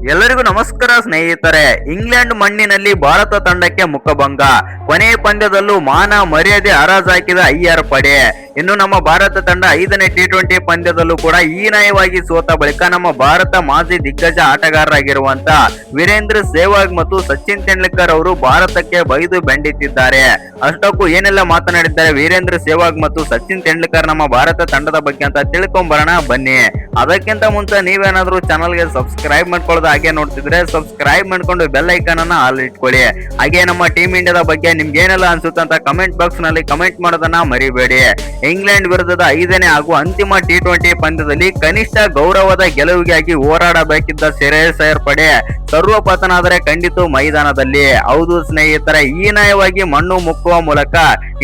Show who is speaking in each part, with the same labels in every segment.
Speaker 1: ಎಲ್ಲರಿಗೂ ನಮಸ್ಕಾರ ಸ್ನೇಹಿತರೆ. ಇಂಗ್ಲೆಂಡ್ ಮಣ್ಣಿನಲ್ಲಿ ಭಾರತ ತಂಡಕ್ಕೆ ಮುಖಭಂಗ. ಕೊನೆಯ ಪಂದ್ಯದಲ್ಲೂ ಮಾನ ಮರ್ಯಾದೆ ಹರಾಜಾಕಿದ ಅಯ್ಯರ್ ಪಡೆ. ಇನ್ನು ನಮ್ಮ ಭಾರತ ತಂಡ 5ನೇ T20 ಪಂದ್ಯದಲ್ಲೂ ಕೂಡ ಹೀನಾಯವಾಗಿ ಸೋತ ಬಳಿಕ ನಮ್ಮ ಭಾರತ ಮಾಜಿ ದಿಗ್ಗಜ ಆಟಗಾರರಾಗಿರುವಂತ ವೀರೇಂದ್ರ ಸೆಹ್ವಾಗ್ ಮತ್ತು ಸಚಿನ್ ತೆಂಡೂಲ್ಕರ್ ಅವರು ಭಾರತಕ್ಕೆ ಬೈದು ಬೆಂಡಿತ್ತಿದ್ದಾರೆ. ಅಷ್ಟಕ್ಕೂ ಏನೆಲ್ಲ ಮಾತನಾಡಿದ್ದಾರೆ ವೀರೇಂದ್ರ ಸೆಹ್ವಾಗ್ ಮತ್ತು ಸಚಿನ್ ತೆಂಡೂಲ್ಕರ್ ನಮ್ಮ ಭಾರತ ತಂಡದ ಬಗ್ಗೆ ಅಂತ ತಿಳ್ಕೊಂಬರೋಣ ಬನ್ನಿ. ಅದಕ್ಕಿಂತ ಮುಂಚೆ ನೀವೇನಾದ್ರೂ ಚಾನಲ್ಗೆ ಸಬ್ಸ್ಕ್ರೈಬ್ ಮಾಡ್ಕೊಳ್ಳೋದು ಹಾಗೆ ನೋಡ್ತಿದ್ರೆ ಸಬ್ಸ್ಕ್ರೈಬ್ ಮಾಡ್ಕೊಂಡು ಬೆಲ್ ಐಕಾನ್ ಅನ್ನ ಆಲ್ ಇಟ್ಕೊಳ್ಳಿ. ಹಾಗೆ ನಮ್ಮ ಟೀಮ್ ಇಂಡಿಯಾದ ಬಗ್ಗೆ ನಿಮ್ಗೆ ಏನೆಲ್ಲ ಅನ್ಸುತ್ತೆ ಅಂತ ಕಮೆಂಟ್ ಬಾಕ್ಸ್ ನಲ್ಲಿ ಕಮೆಂಟ್ ಮಾಡೋದನ್ನ ಮರಿಬೇಡಿ. ಇಂಗ್ಲೆಂಡ್ ವಿರುದ್ಧದ 5ನೇ ಹಾಗೂ ಅಂತಿಮ T20 ಪಂದ್ಯದಲ್ಲಿ ಕನಿಷ್ಠ ಗೌರವದ ಗೆಲುವಿಗಾಗಿ ಹೋರಾಡಬೇಕಿದ್ದ ಶ್ರೇಯಸ್ ಅಯ್ಯರ್ ಪಡೆ ಸರ್ವಪತನ ಆದರೆ ಖಂಡಿತ ಮೈದಾನದಲ್ಲಿ. ಹೌದು ಸ್ನೇಹಿತರೆ, ಹೀನಾಯವಾಗಿ ಮಣ್ಣು ಮುಕ್ಕುವ ಮೂಲಕ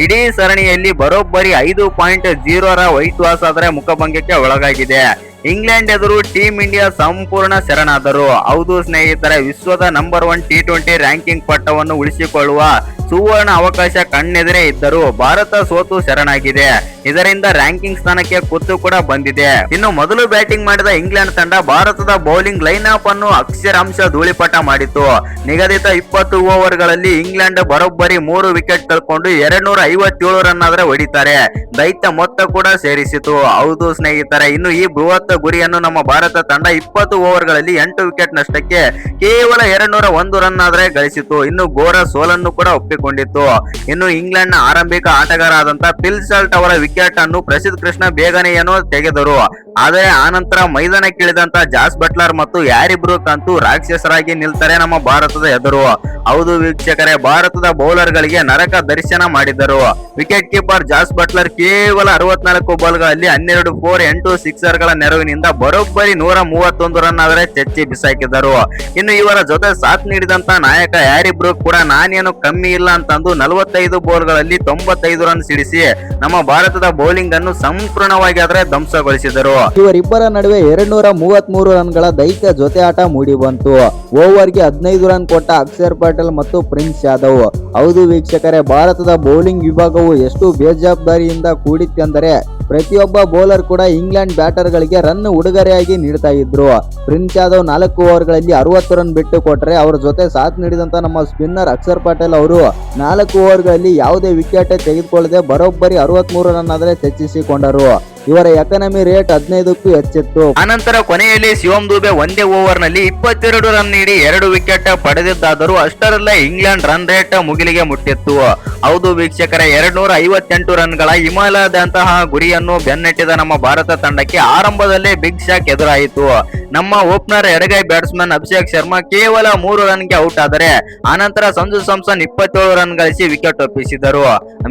Speaker 1: ಇಡೀ ಸರಣಿಯಲ್ಲಿ ಬರೋಬ್ಬರಿ 5.0 ವೈಟ್ ವಾಸ್ ಆದರೆ ಮುಖಭಂಗಕ್ಕೆ ಒಳಗಾಗಿದೆ. ಇಂಗ್ಲೆಂಡ್ ಎದುರು ಟೀಂ ಇಂಡಿಯಾ ಸಂಪೂರ್ಣ ಶರಣಾದರು. ಹೌದು ಸ್ನೇಹಿತರೆ, ವಿಶ್ವದ ನಂಬರ್ 1 T20 ರ್ಯಾಂಕಿಂಗ್ ಪಟ್ಟವನ್ನು ಉಳಿಸಿಕೊಳ್ಳುವ ಸುವರ್ಣ ಅವಕಾಶ ಕಣ್ಣೆದುರೇ ಇದ್ದರೂ ಭಾರತ ಸೋತು ಶರಣಾಗಿದೆ. ಇದರಿಂದ ರ್ಯಾಂಕಿಂಗ್ ಸ್ಥಾನಕ್ಕೆ ಕುತ್ತು ಕೂಡ ಬಂದಿದೆ. ಇನ್ನು ಮೊದಲು ಬ್ಯಾಟಿಂಗ್ ಮಾಡಿದ ಇಂಗ್ಲೆಂಡ್ ತಂಡ ಭಾರತದ ಬೌಲಿಂಗ್ ಲೈನ್ ಅಪ್ ಅನ್ನು ಅಕ್ಷರಾಂಶ ಧೂಳಿಪಟ ಮಾಡಿತು. ನಿಗದಿತ 20 ಓವರ್ಗಳಲ್ಲಿ ಇಂಗ್ಲೆಂಡ್ ಬರೋಬ್ಬರಿ 3 ವಿಕೆಟ್ ಕಳ್ಕೊಂಡು 257 ರನ್ ಆದ್ರೆ ಹೊಡಿತಾರೆ. ದೈತ್ಯ ಮೊತ್ತ ಕೂಡ ಸೇರಿಸಿತು. ಹೌದು ಸ್ನೇಹಿತರೆ, ಇನ್ನು ಈ ಬೃಹತ್ ಗುರಿಯನ್ನು ನಮ್ಮ ಭಾರತ ತಂಡ 20 ಓವರ್ಗಳಲ್ಲಿ 8 ವಿಕೆಟ್ ನಷ್ಟಕ್ಕೆ ಕೇವಲ 201 ರನ್ ಆದ್ರೆ ಗಳಿಸಿತು. ಇನ್ನು ಘೋರ ಸೋಲನ್ನು ಕೂಡ ಒಪ್ಪಿಕೊಂಡಿತ್ತು. ಇನ್ನು ಇಂಗ್ಲೆಂಡ್ ನ ಆರಂಭಿಕ ಆಟಗಾರ ಆದಂತ ಫಿಲ್ ಸಾಲ್ಟ್ ಅವರ ವಿಕೆಟ್ ಅನ್ನು ಪ್ರಸಿದ್ಧ ಕೃಷ್ಣ ಬೇಗನೆ ಏನೋ ತೆಗೆದರು. ಆದರೆ ಆನಂತರ ಮೈದಾನಕ್ಕಿಳಿದಂತ ಜಾಸ್ ಬಟ್ಲರ್ ಮತ್ತು ಹ್ಯಾರಿ ಬ್ರೂಕ್ ಅಂತೂ ರಾಕ್ಷಸರಾಗಿ ನಿಲ್ತಾರೆ ನಮ್ಮ ಭಾರತದ ಎದುರು. ಹೌದು ವೀಕ್ಷಕರೇ, ಭಾರತದ ಬೌಲರ್ ಗಳಿಗೆ ನರಕ ದರ್ಶನ ಮಾಡಿದರು. ವಿಕೆಟ್ ಕೀಪರ್ ಜಾಸ್ ಬಟ್ಲರ್ ಕೇವಲ 64 ಬಾಲ್ಗಳಲ್ಲಿ 12 4 8 ಸಿಕ್ಸರ್ ಗಳ ನೆರವಿನಿಂದ ಬರೋಬ್ಬರಿ 131 ರನ್ ಆದರೆ ಚೆಚ್ಚಿ ಬಿಸಾಕಿದರು. ಇನ್ನು ಇವರ ಜೊತೆ ಸಾಥ್ ನೀಡಿದಂತ ನಾಯಕ ಹ್ಯಾರಿ ಬ್ರೂಕ್ ಕೂಡ ನಾನೇನು ಕಮ್ಮಿ ಇಲ್ಲ ಅಂತಂದು 45 ಬಾಲ್ಗಳಲ್ಲಿ 95 ರನ್ ಸಿಡಿಸಿ ನಮ್ಮ ಭಾರತದ ಬೌಲಿಂಗ್ ಅನ್ನು ಸಂಪೂರ್ಣವಾಗಿ ಆದರೆ ಧ್ವಂಸಗೊಳಿಸಿದರು.
Speaker 2: ಇವರಿಬ್ಬರ ನಡುವೆ 233 ರನ್ಗಳ ದೈತ್ಯ ಜೊತೆ ಆಟ ಮೂಡಿ ಬಂತು. ಓವರ್ಗೆ 15 ರನ್ ಕೊಟ್ಟ ಅಕ್ಷರ್ ಪಟೇಲ್ ಮತ್ತು ಪ್ರಿನ್ಸ್ ಯಾದವ್. ಹೌದು ವೀಕ್ಷಕರೇ, ಭಾರತದ ಬೌಲಿಂಗ್ ವಿಭಾಗವು ಎಷ್ಟು ಬೇಜವಾಬ್ದಾರಿಯಿಂದ ಕೂಡಿತ್ತೆಂದರೆ ಪ್ರತಿಯೊಬ್ಬ ಬೌಲರ್ ಕೂಡ ಇಂಗ್ಲೆಂಡ್ ಬ್ಯಾಟರ್ ಗಳಿಗೆ ರನ್ ಉಡುಗೊರೆಯಾಗಿ ನೀಡ್ತಾ ಇದ್ರು. ಪ್ರಿನ್ಸ್ ಯಾದವ್ 4 ಓವರ್ಗಳಲ್ಲಿ 60 ರನ್ ಬಿಟ್ಟು ಕೊಟ್ಟರೆ ಅವರ ಜೊತೆ ಸಾಥ್ ನೀಡಿದಂತ ನಮ್ಮ ಸ್ಪಿನ್ನರ್ ಅಕ್ಷರ್ ಪಟೇಲ್ ಅವರು 4 ಓವರ್ಗಳಲ್ಲಿ ಯಾವುದೇ ವಿಕೆಟ್ ತೆಗೆದುಕೊಳ್ಳದೆ ಬರೋಬ್ಬರಿ 63 ರನ್ ಆದರೆ ಹೆಚ್ಚಿಸಿಕೊಂಡರು. ಇವರ ಎಕಾನಮಿ ರೇಟ್ 15ಕ್ಕೂ ಹೆಚ್ಚಿತ್ತು.
Speaker 1: ಅನಂತರ ಕೊನೆಯಲ್ಲಿ ಶಿವಂ ದುಬೆ ಒಂದೇ ಓವರ್ ನಲ್ಲಿ 22 ರನ್ ನೀಡಿ 2 ವಿಕೆಟ್ ಪಡೆದಿದ್ದಾದರೂ ಅಷ್ಟರಲ್ಲೇ ಇಂಗ್ಲೆಂಡ್ ರನ್ ರೇಟ್ ಮುಗಿಲಿಗೆ ಮುಟ್ಟಿತ್ತು. ಹೌದು ವೀಕ್ಷಕರೇ, 258 ರನ್ಗಳ ಹಿಮಾಲಯದಂತಹ ಗುರಿಯನ್ನು ಬೆನ್ನಟ್ಟಿದ ನಮ್ಮ ಭಾರತ ತಂಡಕ್ಕೆ ಆರಂಭದಲ್ಲೇ ಬಿಗ್ ಶಾಕ್ ಎದುರಾಯಿತು. ನಮ್ಮ ಓಪನರ್ ಎಡಗೈ ಬ್ಯಾಟ್ಸ್ಮನ್ ಅಭಿಷೇಕ್ ಶರ್ಮಾ ಕೇವಲ 3 ರನ್ಗೆ ಔಟ್ ಆದರೆ ಆನಂತರ ಸಂಜು ಸ್ಯಾಮ್ಸನ್ 27 ರನ್ ಗಳಿಸಿ ವಿಕೆಟ್ ಒಪ್ಪಿಸಿದರು.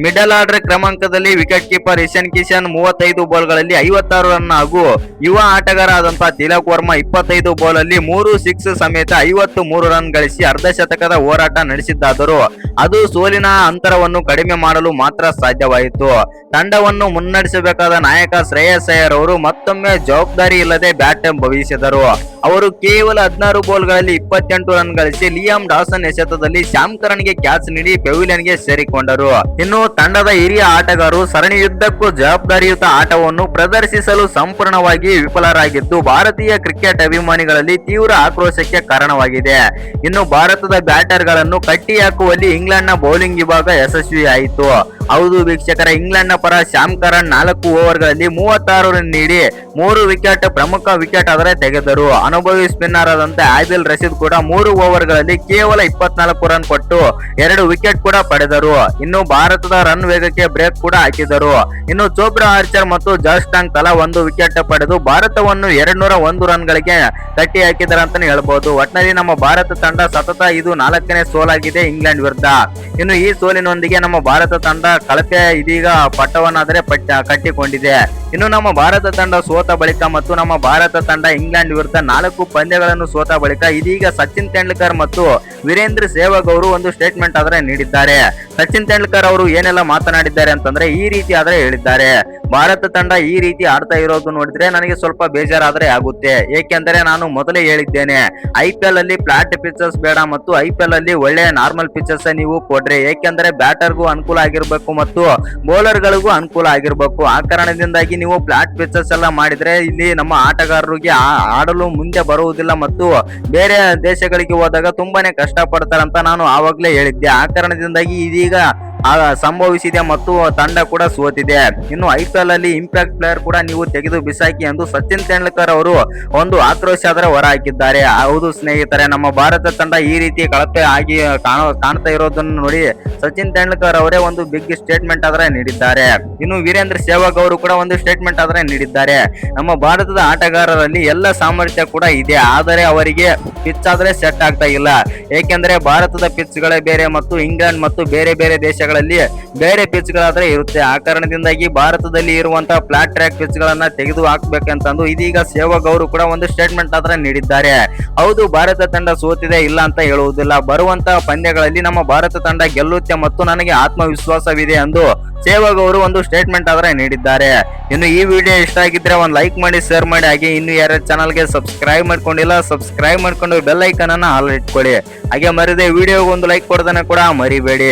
Speaker 1: ಮಿಡಲ್ ಆರ್ಡರ್ ಕ್ರಮಾಂಕದಲ್ಲಿ ವಿಕೆಟ್ ಕೀಪರ್ ಇಶಾನ್ ಕಿಶನ್ 35 ಬಾಲ್ಗಳಲ್ಲಿ 56 ರನ್ ಹಾಗೂ ಯುವ ಆಟಗಾರ ಆದಂತಹ ತಿಲಕ್ ವರ್ಮಾ 25 ಬಾಲಲ್ಲಿ 3 ಸಿಕ್ಸ್ ಸಮೇತ 53 ರನ್ ಗಳಿಸಿ ಅರ್ಧ ಶತಕದ ಹೋರಾಟ ನಡೆಸಿದ್ದಾದರೂ ಅದು ಸೋಲಿನ ಅಂತರವನ್ನು ಕಡಿಮೆ ಮಾಡಲು ಮಾತ್ರ ಸಾಧ್ಯವಾಯಿತು. ತಂಡವನ್ನು ಮುನ್ನಡೆಸಬೇಕಾದ ನಾಯಕ ಶ್ರೇಯಸ್ ಅಯ್ಯರ್ ಅವರು ಮತ್ತೊಮ್ಮೆ ಜವಾಬ್ದಾರಿ ಇಲ್ಲದೆ ಬ್ಯಾಟ್ ಬೀಸಿದರು. ಅವರು ಕೇವಲ 16 ಬಾಲ್ಗಳಲ್ಲಿ 28 ರನ್ ಗಳಿಸಿ ಲಿಯಾಮ್ ಡಾಸನ್ ಎಸೆತದಲ್ಲಿ ಶ್ಯಾಮ್ ಕರಣ್ಗೆ ಕ್ಯಾಚ್ ನೀಡಿ ಪೆವಿಲಿಯನ್ಗೆ ಸೇರಿಕೊಂಡರು. ಇನ್ನು ತಂಡದ ಹಿರಿಯ ಆಟಗಾರರು ಸರಣಿಯುದ್ದಕ್ಕೂ ಜವಾಬ್ದಾರಿಯುತ ಆಟವನ್ನು ಪ್ರದರ್ಶಿಸಲು ಸಂಪೂರ್ಣವಾಗಿ ವಿಫಲರಾಗಿದ್ದು ಭಾರತೀಯ ಕ್ರಿಕೆಟ್ ಅಭಿಮಾನಿಗಳಲ್ಲಿ ತೀವ್ರ ಆಕ್ರೋಶಕ್ಕೆ ಕಾರಣವಾಗಿದೆ. ಇನ್ನು ಭಾರತದ ಬ್ಯಾಟರ್ ಗಳನ್ನು ಕಟ್ಟಿ ಹಾಕುವಲ್ಲಿ ಇಂಗ್ಲೆಂಡ್ ನ ಬೌಲಿಂಗ್ ವಿಭಾಗ ಯಶಸ್ವಿಯಾಯಿತು. ಹೌದು ವೀಕ್ಷಕರ, ಇಂಗ್ಲೆಂಡ್ ನ ಪರ ಶ್ಯಾಮ್ ಕರಣ್ 4 ಓವರ್ಗಳಲ್ಲಿ 36 ರನ್ ನೀಡಿ 3 ವಿಕೆಟ್ ಪ್ರಮುಖ ವಿಕೆಟ್ ಆದರೆ ತೆಗೆದರು. ಅನುಭವಿ ಸ್ಪಿನ್ನರ್ ಆದಂತೆ ಆದಿಲ್ ರಶೀದ್ ಕೂಡ 3 ಓವರ್ಗಳಲ್ಲಿ ಕೇವಲ 24 ರನ್ ಕೊಟ್ಟು 2 ವಿಕೆಟ್ ಕೂಡ ಪಡೆದರು. ಇನ್ನು ಭಾರತದ ರನ್ ವೇಗಕ್ಕೆ ಬ್ರೇಕ್ ಕೂಡ ಹಾಕಿದರು. ಇನ್ನು ಚೋಪ್ರಾ ಆರ್ಚರ್ ಮತ್ತು ಜಾಸ್ಟಾಂಗ್ ತಲಾ 1 ವಿಕೆಟ್ ಪಡೆದು ಭಾರತವನ್ನು 201 ರನ್ ಗಳಿಗೆ ಕಟ್ಟಿ ಹಾಕಿದ್ದಾರೆ ಅಂತಾನೆ ಹೇಳ್ಬಹುದು. ಒಟ್ನಲ್ಲಿ ನಮ್ಮ ಭಾರತ ತಂಡ ಸತತ ಇದು 4ನೇ ಸೋಲಾಗಿದೆ ಇಂಗ್ಲೆಂಡ್ ವಿರುದ್ಧ. ಇನ್ನು ಈ ಸೋಲಿನೊಂದಿಗೆ ನಮ್ಮ ಭಾರತ ತಂಡ ಕಳಪೆ ಇದೀಗ ಪಟ್ಟವನ್ನಾದರೆ ಕಟ್ಟಿಕೊಂಡಿದೆ. ಇನ್ನು ನಮ್ಮ ಭಾರತ ತಂಡ ಸೋತ ಬಳಿಕ ಮತ್ತು ನಮ್ಮ ಭಾರತ ತಂಡ ಇಂಗ್ಲೆಂಡ್ ವಿರುದ್ಧ 4 ಪಂದ್ಯಗಳನ್ನು ಸೋತ ಬಳಿಕ ಇದೀಗ ಸಚಿನ್ ತೆಂಡೂಲ್ಕರ್ ಮತ್ತು ವೀರೇಂದ್ರ ಸೆಹ್ವಾಗ್ ಅವರು ಒಂದು ಸ್ಟೇಟ್ಮೆಂಟ್ ಆದ್ರೆ ನೀಡಿದ್ದಾರೆ. ಸಚಿನ್ ತೆಂಡೂಲ್ಕರ್ ಅವರು ಏನೆಲ್ಲ ಮಾತನಾಡಿದ್ದಾರೆ ಅಂತಂದ್ರೆ ಈ ರೀತಿ ಆದ್ರೆ ಹೇಳಿದ್ದಾರೆ. ಭಾರತ ತಂಡ ಈ ರೀತಿ ಆಡ್ತಾ ಇರೋದು ನೋಡಿದ್ರೆ ನನಗೆ ಸ್ವಲ್ಪ ಬೇಜಾರಾದ್ರೆ ಆಗುತ್ತೆ. ಏಕೆಂದರೆ ನಾನು ಮೊದಲೇ ಹೇಳಿದ್ದೇನೆ, IPL ಅಲ್ಲಿ ಫ್ಲಾಟ್ ಪಿಚಸ್ ಬೇಡ ಮತ್ತು IPL ಅಲ್ಲಿ ಒಳ್ಳೆಯ ನಾರ್ಮಲ್ ಪಿಚಸ್ ನೀವು ಕೊಡ್ರಿ. ಏಕೆಂದರೆ ಬ್ಯಾಟರ್ಗೂ ಅನುಕೂಲ ಆಗಿರ್ಬೇಕು ಮತ್ತು ಬೌಲರ್ ಗಳಿಗೂ ಅನುಕೂಲ ಆಗಿರ್ಬೇಕು. ಆ ಕಾರಣದಿಂದಾಗಿ ನೀವು ಫ್ಲಾಟ್ ಪಿಚಸ್ ಎಲ್ಲ ಮಾಡಿದ್ರೆ ಇಲ್ಲಿ ನಮ್ಮ ಆಟಗಾರರಿಗೆ ಆಡಲು ಮುಂದೆ ಬರುವುದಿಲ್ಲ ಮತ್ತು ಬೇರೆ ದೇಶಗಳಿಗೆ ಹೋದಾಗ ತುಂಬಾನೇ ಕಷ್ಟ ಪಡ್ತಾರಂತ ನಾನು ಆವಾಗ್ಲೇ ಹೇಳಿದ್ದೆ. ಆ ಕಾರಣದಿಂದಾಗಿ ಇದೀಗ ಸಂಭವಿಸಿದೆ ಮತ್ತು ತಂಡ ಕೂಡ ಸೋತಿದೆ. ಇನ್ನು IPL ಅಲ್ಲಿ ಇಂಪ್ಯಾಕ್ಟ್ ಪ್ಲೇಯರ್ ಕೂಡ ನೀವು ತೆಗೆದು ಬಿಸಾಕಿ ಎಂದು ಸಚಿನ್ ತೆಂಡೂಲ್ಕರ್ ಅವರು ಒಂದು ಆಕ್ರೋಶ ಆದ್ರೆ ಹೊರ ಹಾಕಿದ್ದಾರೆ. ಹೌದು ಸ್ನೇಹಿತರೆ, ನಮ್ಮ ಭಾರತ ತಂಡ ಈ ರೀತಿ ಕಳಪೆ ಆಗಿ ಕಾಣ್ತಾ ಇರೋದನ್ನು ನೋಡಿ ಸಚಿನ್ ತೆಂಡೂಲ್ಕರ್ ಅವರೇ ಒಂದು ಬಿಗ್ ಸ್ಟೇಟ್ಮೆಂಟ್ ಆದ್ರೆ ನೀಡಿದ್ದಾರೆ. ಇನ್ನು ವೀರೇಂದ್ರ ಸೆಹ್ವಾಗ್ ಅವರು ಕೂಡ ಒಂದು ಸ್ಟೇಟ್ಮೆಂಟ್ ಆದ್ರೆ ನೀಡಿದ್ದಾರೆ. ನಮ್ಮ ಭಾರತದ ಆಟಗಾರರಲ್ಲಿ ಎಲ್ಲ ಸಾಮರ್ಥ್ಯ ಕೂಡ ಇದೆ, ಆದರೆ ಅವರಿಗೆ ಪಿಚ್ ಆದ್ರೆ ಸೆಟ್ ಆಗ್ತಾ ಇಲ್ಲ. ಏಕೆಂದ್ರೆ ಭಾರತದ ಪಿಚ್ ಗಳೇ ಬೇರೆ ಮತ್ತು ಇಂಗ್ಲೆಂಡ್ ಮತ್ತು ಬೇರೆ ಬೇರೆ ದೇಶಗಳಲ್ಲಿ ಬೇರೆ ಪಿಚ್ ಗಳಾದ್ರೆ ಇರುತ್ತೆ. ಆ ಕಾರಣದಿಂದಾಗಿ ಭಾರತದಲ್ಲಿ ಇರುವಂತಹ ಫ್ಲಾಟ್ ಟ್ರ್ಯಾಕ್ ಪಿಚ್ ಗಳನ್ನ ತೆಗೆದು ಹಾಕ್ಬೇಕಂತಂದು ಇದೀಗ ಸೆಹ್ವಾಗ್ ಅವರು ಕೂಡ ಒಂದು ಸ್ಟೇಟ್ಮೆಂಟ್ ಆದ್ರೆ ನೀಡಿದ್ದಾರೆ. ಹೌದು, ಭಾರತ ತಂಡ ಸೋತಿದೆ, ಇಲ್ಲ ಅಂತ ಹೇಳುವುದಿಲ್ಲ. ಬರುವಂತಹ ಪಂದ್ಯಗಳಲ್ಲಿ ನಮ್ಮ ಭಾರತ ತಂಡ ಗೆಲ್ಲುತ್ತೆ ಮತ್ತು ನನಗೆ ಆತ್ಮವಿಶ್ವಾಸವಿದೆ ಎಂದು ಸೆಹ್ವಾಗ್ ಅವರು ಒಂದು ಸ್ಟೇಟ್ಮೆಂಟ್ ಆದ್ರೆ ನೀಡಿದ್ದಾರೆ. ಇನ್ನು ಈ ವಿಡಿಯೋ ಇಷ್ಟ ಆಗಿದ್ರೆ ಒಂದು ಲೈಕ್ ಮಾಡಿ, ಶೇರ್ ಮಾಡಿ. ಹಾಗೆ ಇನ್ನು ಯಾರ ಚಾನಲ್ಗೆ ಸಬ್ಸ್ಕ್ರೈಬ್ ಮಾಡ್ಕೊಂಡಿಲ್ಲ, ಸಬ್ಸ್ಕ್ರೈಬ್ ಮಾಡ್ಕೊಂಡು ಬೆಲ್ ಐಕನ್ ಅನ್ನ ಆಲ್ ಇಟ್ಕೊಳ್ಳಿ. ಹಾಗೆ ಮರಿದೆ ವಿಡಿಯೋಗೆ ಒಂದು ಲೈಕ್ ಕೊಡೋದನ್ನ ಕೂಡ ಮರಿಬೇಡಿ.